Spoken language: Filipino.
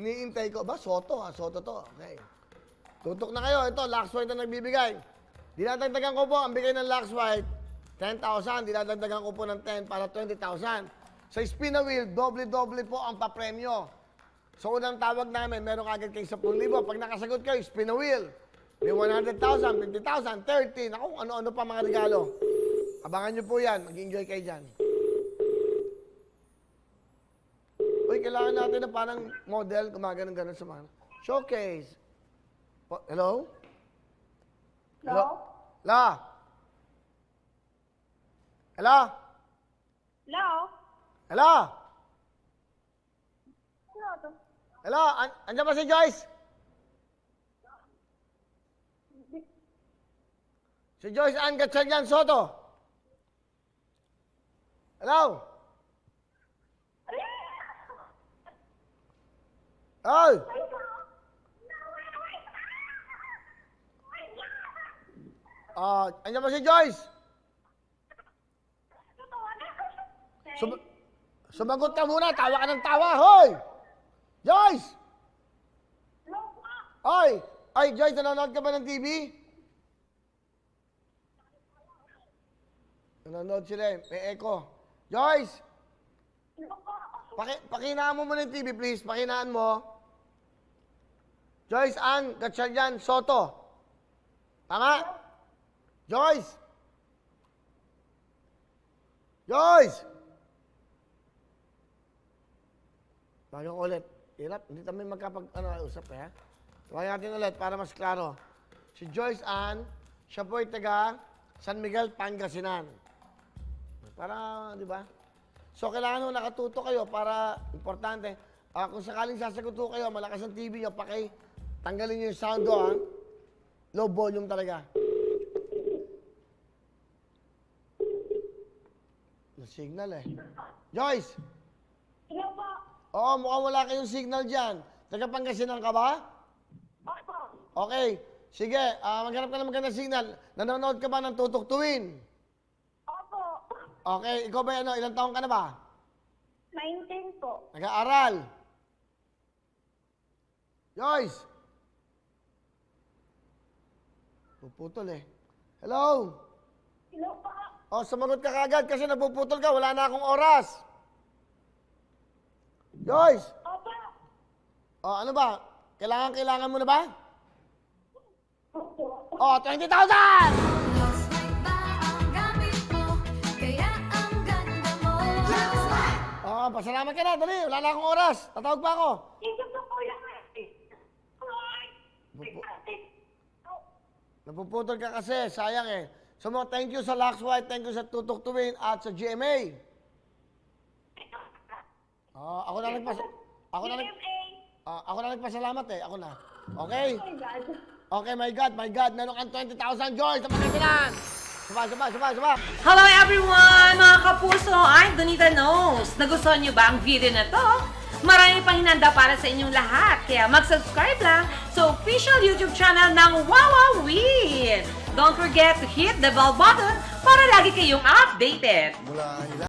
Iniintay ko. Ba, Soto ha? Soto to. Okay. Tutok na kayo. Ito, Lux White na nagbibigay. Dinadagdagan ko po, ang bigay ng Lux White, 10,000. Dinadagdagan ko po ng 10 para 20,000. Sa spin a wheel, doble-doble po ang papremyo. So, unang tawag namin, meron agad kayo 10,000. Pag nakasagot kayo, spin a wheel. May 100,000, 50,000, 30. Naku, ano-ano pa mga regalo. Abangan nyo po yan. Mag-enjoy kayo dyan. Uy, kailangan natin na parang model, gumagano'n-ganon sa mga... Showcase. Hello? Hello? La? Hello? Hello? Hello? Ano to? Hello? Andiyan ba si Joyce? Si Joyce Ann Gatchalian Soto? Hello? Ay! Andiyan ba si Joyce? Sumagot ka muna, tawa ka ng tawa, hoy! Joyce! Ay, Joyce, nanonood ka ba ng TV? Nanonood sila eh, may echo. Joyce! Pakinaan mo muna yung TV, please. Pakinaan mo. Joyce Ann Gatchalian Soto. Tama? Joyce! Joyce! Bagong ulit. Hirap. Hindi kami magkapag-usap eh. Tawagin natin ulit para mas klaro. Si Joyce Ann, siya po ay taga San Miguel, Pangasinan. Para, di ba? So, kailangan mo nakatuto kayo para, importante, kung sakaling sasagot ko kayo, malakas ang TV nyo, tanggalin nyo yung sound do, ha? Low volume talaga. Yung signal eh. Joyce! Hello po? Oo, mukhang wala kayong signal dyan. Taga Pangasinan ka ba? Opo. Okay. Sige, maghanap ka ng magandang signal. Nanonood ka ba ng Tutok Tuwin? Opo. Okay, ikaw ba ilang taong ka na ba? 19 po. Nag-aaral? Joyce! Puputol eh. Hello? Hello po? Oh, sumagot ka kagad kasi napuputol ka. Wala na akong oras. Joyce! Opo. Oh, ano ba? Kailangan mo na ba? Opo. Oh, 20,000! Oh, pasalamat ka na. Dali, wala na akong oras. Tatawag pa ako. Thank you po, Kuya. Napuputol ka kasi. Sayang eh. So, thank you sa Lux White, thank you sa Tutok Tuwin at sa GMA. Ako na nagpasalamat eh. Ako na. Okay? Oh my God. Okay, my God. Meron kang 20,000 Joyce sa Pangasinan. Saba. Hello everyone! Mga kapuso, I'm Donita Knows. Nagustuhan niyo ba ang video na to? Marami pang hinanda para sa inyong lahat. Kaya mag-subscribe lang sa official YouTube channel ng Wowowin. Don't forget to hit the bell button para lagi kayong updated.